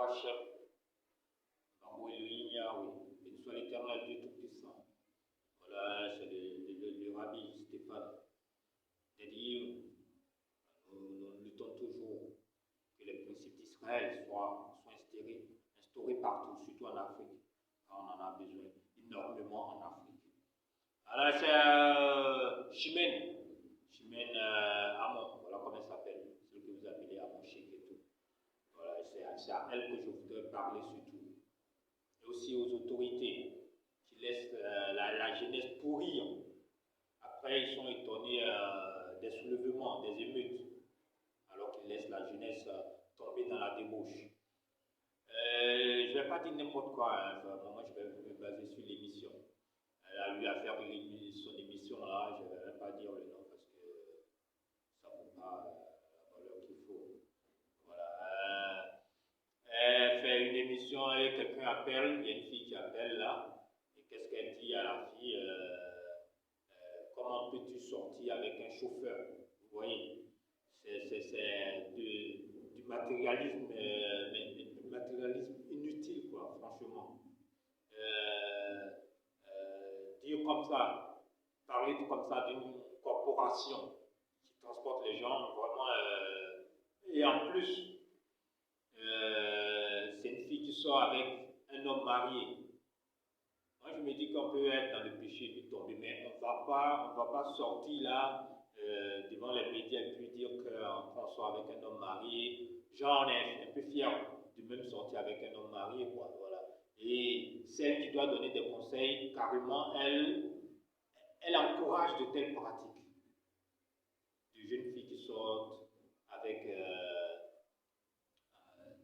roi chef, Bambo Elohim Yahweh, béni soit l'éternel Dieu Tout-Puissant. Voilà, c'est le rabbi Stéphane. C'est-à-dire, nous luttons toujours que les principes d'Israël soient instaurés partout, surtout en Afrique, car on en a besoin énormément en Afrique. Alors, c'est Chimène Amon, voilà comment elle s'appelle, celle que vous appelez Amon Cheikh et tout. Voilà, c'est à elle que je voudrais parler surtout. Et aussi aux autorités qui laissent la jeunesse pourrir. Après, ils sont étonnés des soulèvements, des émeutes, alors qu'ils laissent la jeunesse tomber dans la débauche. Je ne vais pas dire n'importe quoi, hein. Moi je vais me baser sur l'émission. Elle a eu à faire son émission là, je ne vais même pas dire le nom parce que ça ne vaut pas la valeur qu'il faut. Voilà. Elle fait une émission et quelqu'un appelle, il y a une fille qui appelle là, et qu'est-ce qu'elle dit à la fille comment peux-tu sortir avec un chauffeur? Vous voyez, c'est du matérialisme, matérialisme inutile, quoi, franchement. Dire comme ça, parler comme ça d'une corporation qui transporte les gens, vraiment, et en plus, c'est une fille qui sort avec un homme marié. Moi, je me dis qu'on peut être dans le péché et tomber, mais on ne va pas sortir là devant les médias et puis dire qu'on sort avec un homme marié. Genre, on est un peu fier de même sortir avec un homme marié, quoi, voilà. Et celle qui doit donner des conseils, carrément, elle encourage de telles pratiques. De jeunes filles qui sortent avec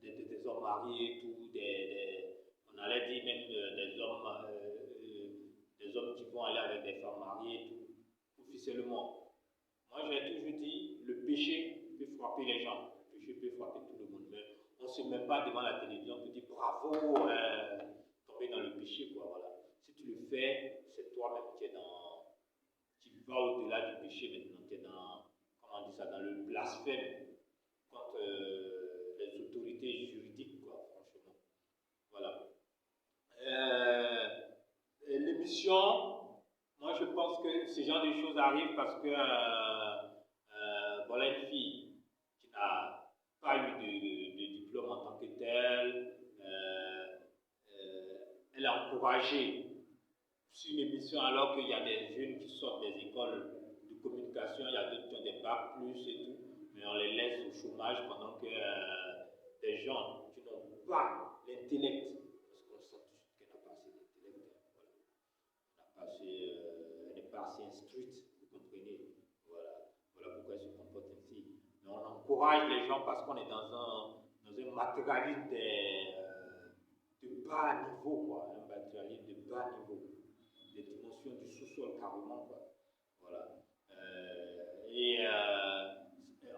des hommes mariés et tout, on allait dire même des hommes qui vont aller avec des femmes mariées et tout, officiellement. Moi, j'ai toujours dit, le péché peut frapper les gens, le péché peut frapper tout le monde, mais on ne se met pas devant la télévision pour dire bravo, tomber dans le péché, quoi, voilà. Si tu le fais, c'est toi-même qui vas au-delà du péché maintenant, tu es dans, comment on dit ça, dans le blasphème contre les autorités juridiques, quoi, franchement. Voilà. L'émission, moi je pense que ce genre de choses arrivent parce que voilà une fille qui n'a pas eu de diplôme en tant que telle, elle a encouragé sur une émission alors qu'il y a des jeunes qui sortent des écoles de communication, il y a d'autres qui ont des bacs plus et tout, mais on les laisse au chômage pendant que des gens qui n'ont pas l'intellect, parce qu'on sent tout de suite qu'elle n'a pas assez d'intellect, voilà. Elle n'est pas assez instruite, vous comprenez, voilà pourquoi elle se comporte ainsi. Mais on encourage les gens parce qu'on est dans un matérialisme de bas niveau, quoi, un matérialisme de bas niveau, des dimensions du sous-sol carrément, quoi. Voilà.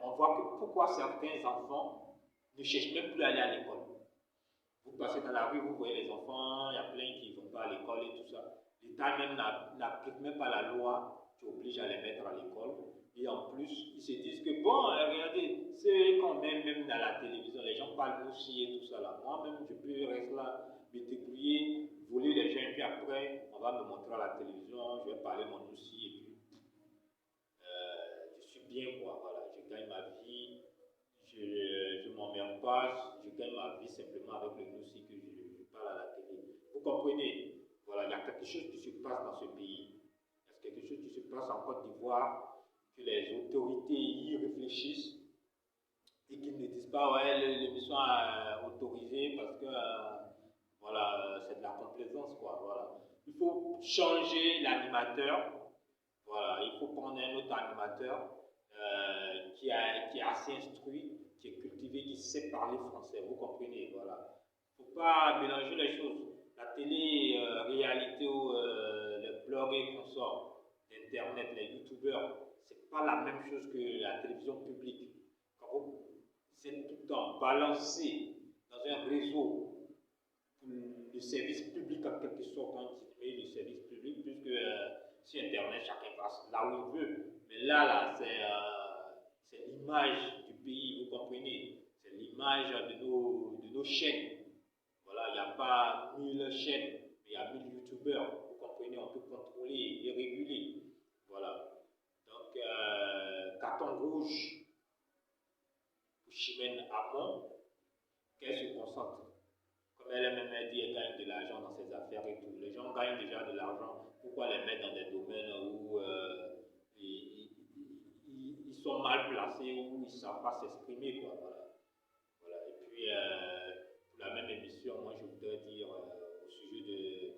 On voit que pourquoi certains enfants ne cherchent même plus à aller à l'école. Vous passez dans la rue, vous voyez les enfants, il y a plein qui ne vont pas à l'école et tout ça. L'État même n'applique même pas la loi qui oblige à les mettre à l'école. Et en plus, ils se disent que bon, regardez, c'est qu'on met même dans la télévision, les gens parlent aussi et tout ça là. Moi-même, je peux rester là, me débrouiller, voler les gens, et puis après, on va me montrer à la télévision, je vais parler mon aussi, et puis je suis bien, quoi, voilà, je gagne ma vie, je ne m'emmerde pas, je gagne ma vie simplement avec le aussi que je parle à la télé. Vous comprenez? Voilà, il y a quelque chose qui se passe dans ce pays. Il y a quelque chose qui se passe en Côte d'Ivoire, que les autorités y réfléchissent et qu'ils ne disent pas ouais l'émission est autorisée parce que voilà c'est de la complaisance, quoi, voilà. Il faut changer l'animateur, voilà, il faut prendre un autre animateur qui est assez instruit, qui est cultivé, qui sait parler français, vous comprenez, voilà. Il ne faut pas mélanger les choses. La télé, réalité ou les blogs et consorts, l'internet, les youtubeurs, c'est pas la même chose que la télévision publique. C'est tout le temps balancé dans un réseau pour le service public en quelque sorte, quand il met le service public, puisque sur internet chacun passe là où il veut. Mais là c'est l'image du pays, vous comprenez, c'est l'image de nos chaînes. chaînes, mais il y a 1000 youtubeurs. Vous comprenez, on peut contrôler et réguler. Voilà. Donc, carton rouge pour Chimène Amon, qu'elle se concentre. Comme elle-même a dit, elle gagne de l'argent dans ses affaires et tout. Les gens gagnent déjà de l'argent. Pourquoi les mettre dans des domaines où ils sont mal placés, où ils ne savent pas s'exprimer, quoi. Voilà. Voilà. Et puis, pour la même émission, moi, je voudrais dire au sujet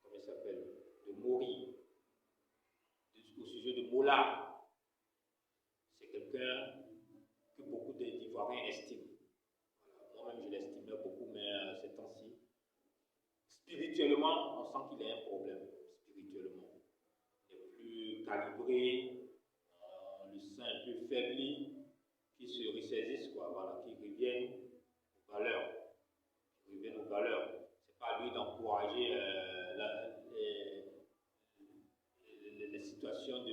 comment il s'appelle, de Maury, au sujet de Mola. C'est quelqu'un que beaucoup d'Ivoiriens estiment. Voilà. Moi-même, je l'estimais beaucoup, mais ces temps-ci, spirituellement, on sent qu'il a un problème. Spirituellement, il est plus calibré, le sein un peu faibli, qui se ressaisissent, quoi, voilà, qui reviennent aux valeurs. C'est pas à lui d'encourager les situations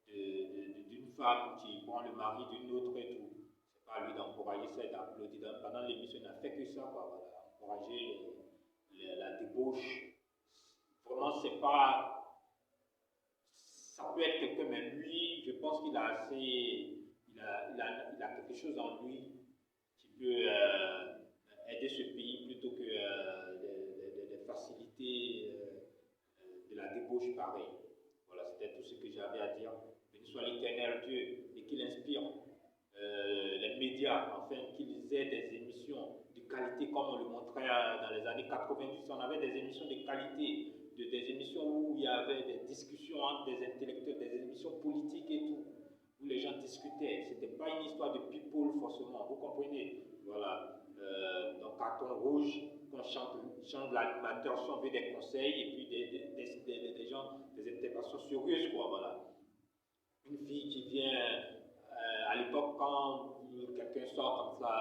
d'une femme qui prend le mari d'une autre et tout. C'est pas à lui d'encourager ça et d'applaudir. Pendant l'émission, il n'a fait que ça, quoi, voilà, encourager la débauche. Vraiment, c'est pas. Ça peut être quelqu'un, mais lui, je pense qu'il a assez. Il a quelque chose en lui qui peut aider ce pays plutôt que des facilités de la débauche pareille. Voilà, c'était tout ce que j'avais à dire. Béni soit l'Éternel Dieu et qu'il inspire les médias, afin qu'ils aient des émissions de qualité comme on le montrait dans les années 90. On avait des émissions de qualité, des émissions où il y avait des discussions entre des intellectuels, des émissions politiques et tout, où les gens discutaient. Ce n'était pas une histoire de people forcément, vous comprenez? Voilà. Donc, carton rouge, qu'on change l'animateur si on veut des conseils et puis des gens, des interventions sérieuses, quoi, voilà. Une fille qui vient, à l'époque, quand quelqu'un sort comme ça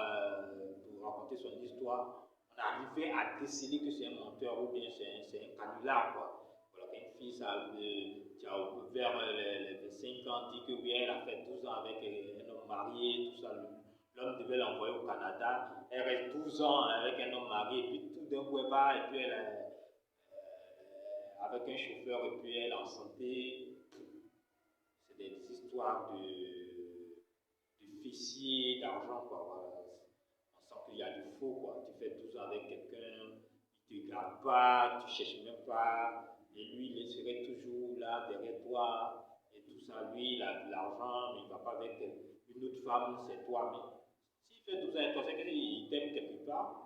pour raconter son histoire, on arrivait à déceler que c'est un menteur ou bien c'est un canular, quoi. Voilà, qu'une fille qui a vers les 25 ans dit que oui, elle a fait 12 ans avec un homme marié, tout ça. L'homme devait l'envoyer au Canada. Elle reste 12 ans avec un homme marié, et puis tout d'un coup, elle va, et puis elle avec un chauffeur, et puis elle est en santé. C'est des histoires de fessiers, d'argent, quoi. Voilà. On sent qu'il y a du faux, quoi. Tu fais 12 ans avec quelqu'un, il ne te garde pas, tu ne cherches même pas, et lui, il serait toujours là derrière toi, et tout ça. Lui, il a de l'argent, mais il ne va pas avec une autre femme, c'est toi. Mais s'il fait 12 ans avec toi, c'est qu'il t'aime quelque part.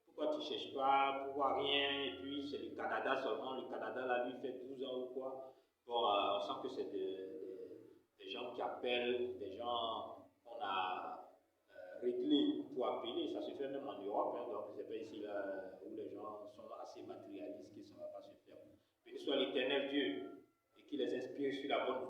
Pourquoi tu ne cherches pas, pourquoi rien, et puis c'est le Canada seulement, le Canada, là, lui, fait 12 ans ou quoi. Bon, on sent que c'est des gens qui appellent, des gens qu'on a réglés pour appeler. Ça se fait même en Europe, hein, donc c'est pas ici là, où les gens sont assez matérialistes que ça ne va pas se faire. Que ce soit l'Éternel Dieu et qui les inspire sur la bonne